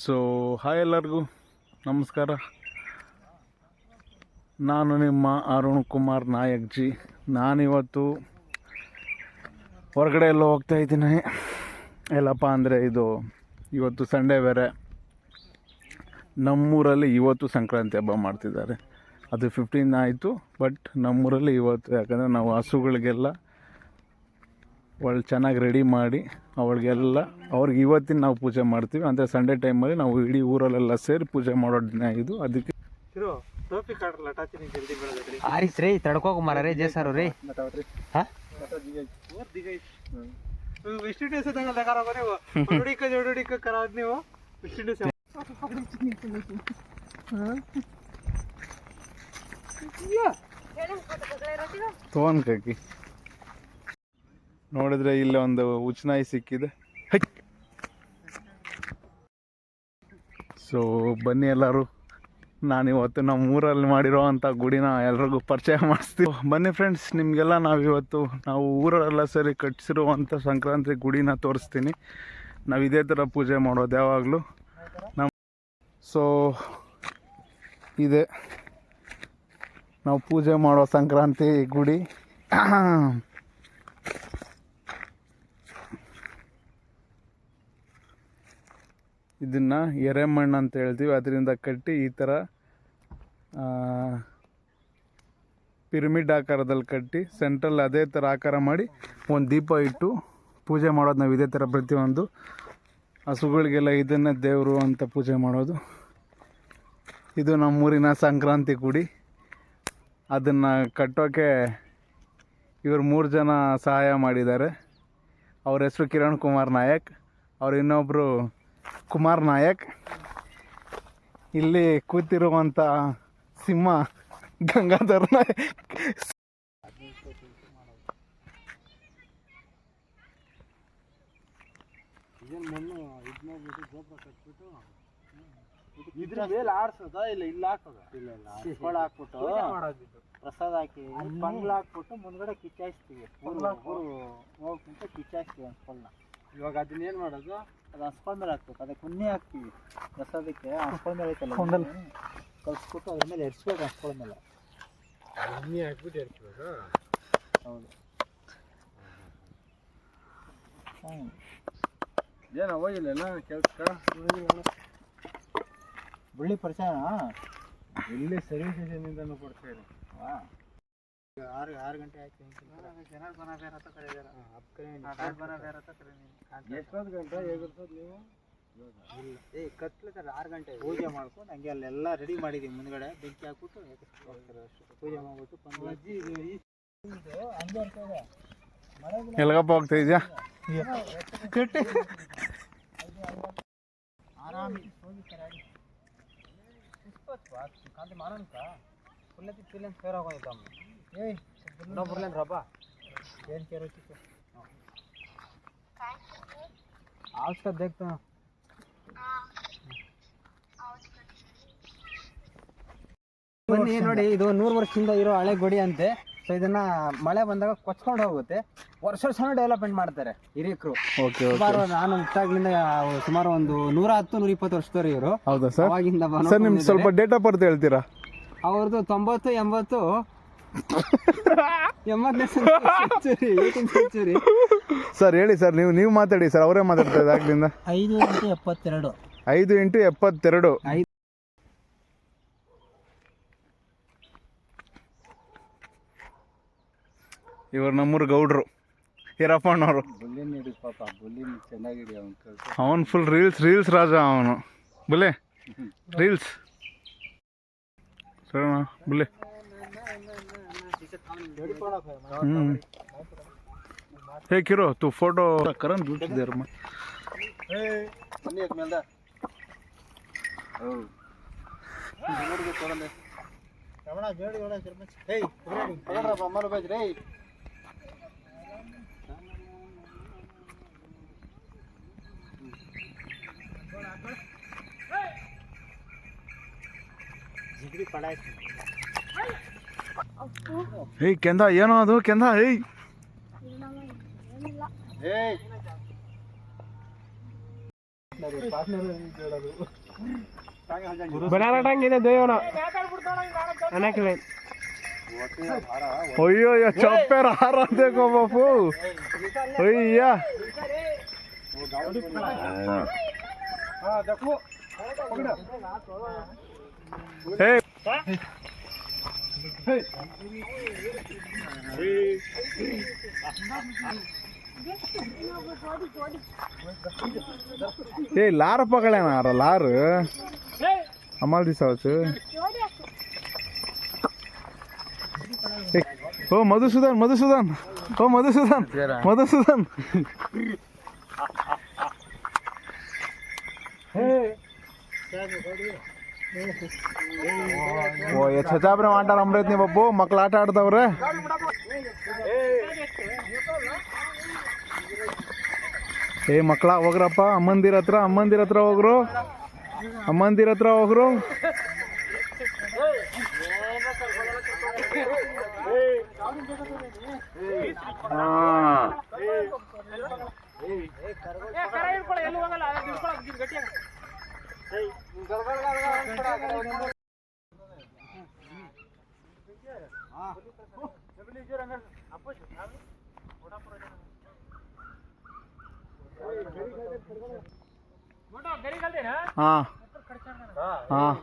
So hi ಎಲ್ಲರಿಗೂ ನಮಸ್ಕಾರ. ನಾನು ನಿಮ್ಮ ಅರುಣ್ ಕುಮಾರ್ ನಾಯಕ್ ಜಿ. ನಾನಿವತ್ತು ಹೊರಗಡೆ ಎಲ್ಲ ಹೋಗ್ತಾ ಇದ್ದೀನಿ. ಎಲ್ಲಪ್ಪ ಅಂದರೆ ಇವತ್ತು ಸಂಡೇ ಬೇರೆ. ನಮ್ಮೂರಲ್ಲಿ ಇವತ್ತು ಸಂಕ್ರಾಂತಿ ಹಬ್ಬ ಮಾಡ್ತಿದ್ದಾರೆ. ಅದು 15 ಆಯಿತು, ಬಟ್ ನಮ್ಮೂರಲ್ಲಿ ಇವತ್ತು, ಯಾಕಂದರೆ ನಾವು ಹಸುಗಳಿಗೆಲ್ಲ ಒಳ್ಳೆ ಚೆನ್ನಾಗಿ ರೆಡಿ ಮಾಡಿ ಅವ್ರಿಗೆ ಇವತ್ತಿನ ನಾವು ಪೂಜೆ ಮಾಡ್ತೀವಿ. ಅಂದರೆ ಸಂಡೇ ಟೈಮಲ್ಲಿ ನಾವು ಇಡೀ ಊರಲ್ಲೆಲ್ಲ ಸೇರಿ ಪೂಜೆ ಮಾಡೋ ದಿನ ಇದು. ಅದಕ್ಕೆ ಆರಿಸ್ ರೀ ತಡ್ಕೋಕ ಮಾರ ಜೇ ಸರ್ ರೀ ತೋನ್ಕಾಕಿ ನೋಡಿದ್ರೆ ಇಲ್ಲಿ ಒಂದು ಉಚ್ಚನಾಯಿ ಸಿಕ್ಕಿದೆ. ಸೊ ಬನ್ನಿ ಎಲ್ಲರೂ, ನಾನಿವತ್ತು ನಮ್ಮ ಊರಲ್ಲಿ ಮಾಡಿರೋ ಅಂಥ ಗುಡಿನ ಎಲ್ರಿಗೂ ಪರಿಚಯ ಮಾಡಿಸ್ತೀವಿ. ಬನ್ನಿ ಫ್ರೆಂಡ್ಸ್, ನಿಮಗೆಲ್ಲ ನಾವು ಊರಲ್ಲೆಲ್ಲ ಸರಿ ಕಟ್ಟಿಸಿರುವಂಥ ಸಂಕ್ರಾಂತಿ ಗುಡಿನ ತೋರಿಸ್ತೀನಿ. ನಾವು ಇದೇ ಥರ ಪೂಜೆ ಮಾಡೋದು ಯಾವಾಗಲೂ. ಸೊ ಇದೆ ನಾವು ಪೂಜೆ ಮಾಡೋ ಸಂಕ್ರಾಂತಿ ಗುಡಿ. ಇದನ್ನು ಎರೆಮಣ್ಣು ಅಂತ ಹೇಳ್ತೀವಿ. ಅದರಿಂದ ಕಟ್ಟಿ ಈ ಥರ ಪಿರಮಿಡ್ ಆಕಾರದಲ್ಲಿ ಕಟ್ಟಿ ಸೆಂಟ್ರಲ್ಲಿ ಅದೇ ಥರ ಆಕಾರ ಮಾಡಿ ಒಂದು ದೀಪ ಇಟ್ಟು ಪೂಜೆ ಮಾಡೋದು. ನಾವು ಇದೇ ಥರ ಪ್ರತಿಯೊಂದು ಹಸುಗಳಿಗೆಲ್ಲ ಇದನ್ನೇ ದೇವರು ಅಂತ ಪೂಜೆ ಮಾಡೋದು. ಇದು ನಮ್ಮೂರಿನ ಸಂಕ್ರಾಂತಿ ಗುಡಿ. ಅದನ್ನು ಕಟ್ಟೋಕ್ಕೆ ಇವರು 3 ಜನ ಸಹಾಯ ಮಾಡಿದ್ದಾರೆ. ಅವ್ರ ಹೆಸರು ಕಿರಣ್ ಕುಮಾರ್ ನಾಯಕ್, ಅವ್ರು ಇನ್ನೊಬ್ಬರು ಕುಮಾರ್ ನಾಯಕ್. ಇಲ್ಲಿ ಕೂತಿರುವಂಥ ಸಿಂಹ ಗಂಗಾಧರ್ ನಾಯಕ್. ಇದ್ರ ಮೇಲೆ ಆಡ್ಸೋದ ಇಲ್ಲ ಇಲ್ಲ ಹಾಕೋದ ಇಲ್ಲ ಇಲ್ಲ ಹಾಕ್ಬಿಟ್ಟು ಪ್ರಸಾದ ಹಾಕಿ ಪಂಗ್ಲ ಹಾಕ್ಬಿಟ್ಟು ಮುಂದ್ಗಡೆ ಕಿಚ್ಚಾಯಿಸ್ತೀವಿ. ಹೋಗ್ಬಿಟ್ಟು ಕಿಚ್ಚಾಯಿಸ್ತೀವಿ ಹಸ್ಪಲ್ನ. ಇವಾಗ ಅದನ್ನ ಏನು ಮಾಡೋದು, ಅದು ಹಸ್ಪಲ್ ಮೇಲೆ ಹಾಕ್ಬೇಕು. ಅದಕ್ಕೆ ಉನ್ನೆ ಹಾಕ್ತೀವಿ ಪ್ರಸಾದಕ್ಕೆ. ಹಸ್ಪಲ್ ಮೇಲೆ ಐತಲ್ಲ ಕಲಿಸ್ಬಿಟ್ಟು ಅದ್ರ ಮೇಲೆ ಎರ್ಸ್ಬೇಕು. ಹಸ್ಪಲ್ ಮೇಲೆ ಉನ್ನೆ ಹಾಕ್ಬಿಟ್ಟು ಎರ್ಸ್ಬೇಕು. ಹೌದು. ಏನೋ ಹೋಗಿಲ್ಲ ಕೆಲ್ಸಕ್ಕೆ ಬಳ್ಳಿ ಪರಿಚಯ ಇಲ್ಲಿ ಸರ್ವಿಸ್ ಸ್ಟೇಷನಿಂದನೂ ಕೊಡ್ತೀರಿ. ಆರು ಗಂಟೆ ಆಯ್ತು. ಜನ ಬನ ಬೇರೆ ಕರೀದಾರ. ಎಷ್ಟೊಂದು ಗಂಟೆ ಹೇಗಿರ್ತದೆ ನೀವು? ಕತ್ಲತ್ತಾರೆ 6 ಗಂಟೆ ಪೂಜೆ ಮಾಡ್ಕೊಂಡು ಹಂಗೆ ಅಲ್ಲೆಲ್ಲ ರೆಡಿ ಮಾಡಿದೀವಿ. ಮುಂದ್ಗಡೆ ಬೆಂಕಿ ಹಾಕ್ಬಿಟ್ಟು ಪೂಜೆ ಮಾಡ್ಬಿಟ್ಟು ಹಂಗೆ ಇರ್ತದೆ. ಎಲ್ಗಪ್ಪ ಹೋಗ್ತಾ ಇದೆಯಾ? ಆರಾಮಿ ಹೋಗಿ ಕಾಂತಿ ಮಾನಂಕ ಪುಲ್ಲತಿ ಪಿಲ್ಲನ್ ಫೇರ್ ಆಗೋಯ್ತಮ್ಮ. ಏಯ್ ಇನ್ನೊಬ್ಬರ್ಲೇನು ರಬ್ಬ ಏನು ಕೇರೋಚಿತ್ತು ಆಲ್ಸ್ಕ ದೇಖ್ತಾ ಬನ್ನಿ ನೋಡಿ. ಇದು 100 ವರ್ಷದಿಂದ ಇರೋ ಹಳೆ ಗುಡಿ ಅಂತೆ. ಸೊ ಇದನ್ನ ಮಳೆ ಬಂದಾಗ ಕೊಚ್ಕೊಂಡು ಹೋಗುತ್ತೆ. ವರ್ಷ ಡೆವಲಪ್ಮೆಂಟ್ ಮಾಡ್ತಾರೆ ಹಿರಿಯಕರು. ಸುಮಾರು ನಾನು ಹುಟ್ಟಾಗ್ಲಿಂದ ಸುಮಾರು ಒಂದು 110-120 ವರ್ಷದವ್ರು ಇವರು. ಹೌದಾ ಸರ್? ಅವಾಗಿಂದ ನಿಮ್ಗೆ ಸ್ವಲ್ಪ ಡೇಟ್ ಆಫ್ ಬರ್ತ್ ಹೇಳ್ತೀರಾ? ಅವ್ರದ್ದು 90, 80, 80ನೇ ಸೆಂಚುರಿ, 18th ಸೆಂಚುರಿ. ಸರ್ ಹೇಳಿ ಸರ್, ನೀವು ಮಾತಾಡಿ ಸರ್, ಅವರೇ ಮಾತಾಡ್ತಾ ಇದ್ದಾರೆ ಆಗ್ಲಿಂದ. 5 × 72. 5 × 72. ಇವರು ನಮ್ಮೂರು ಗೌಡ್ರು ಹಿರಪ್ಪಣ್ಣವರು. ಅವನು ಫುಲ್ ರೀಲ್ಸ್ ರಾಜ. ಅವನು ಬುಲೆ ರೀಲ್ಸ್ ಸರ್ ಬುಲೆ. ಹೇ ಕಿರೋ ತು ಫೋಟೋ ಕರನ್ ಬಿಟ್ಟಿದ್ದಾರೆ. ಹೇ ಕೆಂದ, ಏನೋ ಅದು ಕೆಂದ. ಹೇಯ್ बनाना टांगे दो अनाकिले अयो ये चौपेर आ रहा देखो बापू भैया ए लार पकड़े ना लार हमाल दिसावच ओ मधुसूदन मधुसूदन ओ मधुसूदन मधुसूदन ಓ ಛಚಾಬ್ರೆ ಆಟಾರ ಅಮ್ರೈತ್ನಿ ಬಬ್ಬು ಮಕ್ಳು ಆಟ ಆಡ್ತಾವ್ರೆ ಏ ಮಕ್ಳ ಹೋಗ್ರಪ್ಪ ಅಮ್ಮಂದಿರ ಹತ್ರ ಹೋಗ್ರು ಅಮ್ಮಂದಿರ ಹತ್ರ ಹೋಗ್ರು हाँ हाँ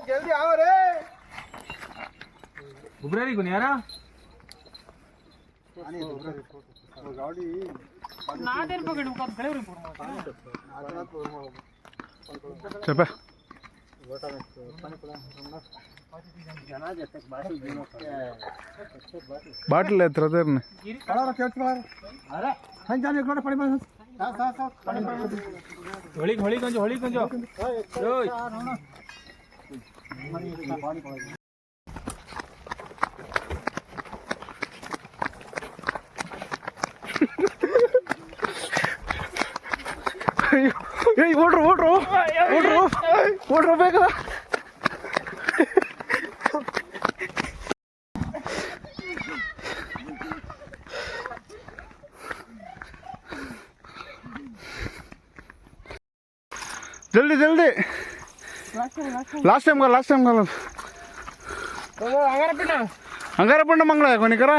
जल्दी आओ रे गुबरारी को नहीं आ रहा गाड़ी ना देर पकड़ का गले रे चपा ಬಾಟ್ಲ್ ಹತ್ರ ಅದೇರ್ನೆ ಹೊಳಿ ಕೊಂಚ ಓಡ್ರು ಬೇಗ जल्दी जल्दी लास्ट टाइम का अंगार पंड मंगला कोणी करा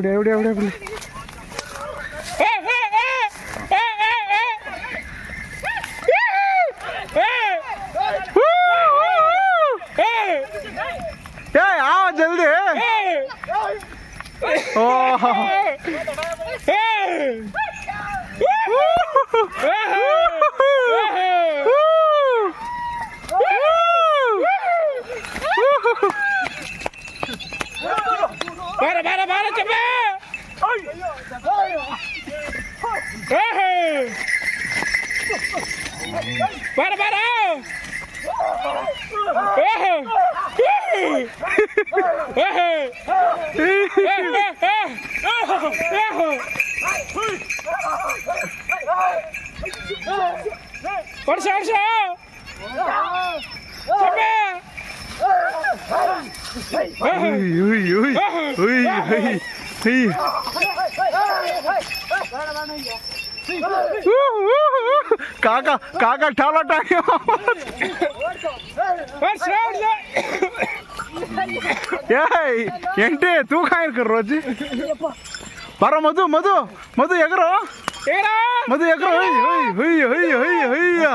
एवढे आओ जल्दी बारा चपे बारा ಹೀ. ಕಾಕ ಕಾಕ ಟಾಲಟ್ ಆಗಿ ಏಯ್ ಎಂಟೆ ತೂಕ ಇರ್ಕರ್ ರೋಜಿ ಬರೋ ಮಧು ಮಧು ಮಧು ಎಗರೋ ಮಧು ಎಗರೋ ಹೊಯ್ಯ ಹೊಯ್ಯ ಹೊಯ್ಯ ಹೊಯ್ಯ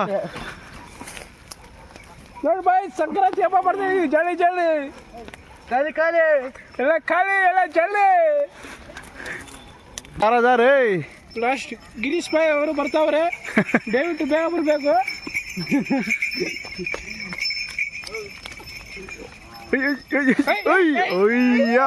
ನೋಡಿ ಬಾಯ್ ಸಂಕ್ರಾಂತಿ ಹಬ್ಬ ಬರ್ತೀವಿ ಜಳಿ ಜಳಿ ಖಾಲಿ ಖಾಲಿ ಎಲ್ಲ ಖಾಲಿ ಎಲ್ಲ ಜಲ್ಲಿ ಯಾರದಾರೇ ಲಾಸ್ಟ್ ಗಿರೀಶ್ ಬಾಯ್ ಅವರು ಬರ್ತಾವ್ರೆ ದಯವಿಟ್ಟು ಬೇಗ ಬರಬೇಕು ಅಯ್ಯ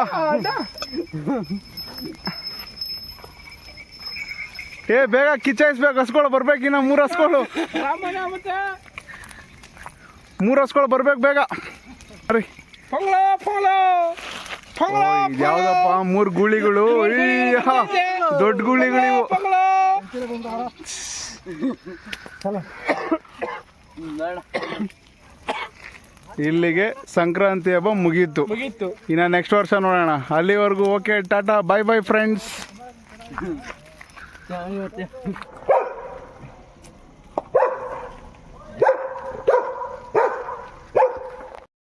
ಏ ಬೇಗ ಕಿಚ್ಚಾಯಿಸ್ಬೇಕು ಹಸ್ಗಳು ಬರ್ಬೇಕು ಇನ್ನ 3 ಹಸ್ಗಳು ರಾಮಣ್ಣ ಮತ್ತೆ 3 ಹಸ್ಗಳು ಬರ್ಬೇಕು ಬೇಗ ಅರಿ ಪಂಗ್ಲ ಪಂಗ್ಲ ಪಂಗ್ಲ ಯಾವ್ದಪ್ಪ 3 ಗುಳಿಗಳು ದೊಡ್ಡ ಗುಳಿಗಳಿವು ಪಂಗ್ಲ ಇಲ್ಲಿಗೆ ಸಂಕ್ರಾಂತಿ ಹಬ್ಬ ಮುಗೀತು ಮುಗೀತು ಇನ್ನು ನೆಕ್ಸ್ಟ್ ವರ್ಷ ನೋಡೋಣ ಅಲ್ಲಿವರೆಗೂ ಓಕೆ ಟಾಟಾ ಬಾಯ್ ಬಾಯ್ ಫ್ರೆಂಡ್ಸ್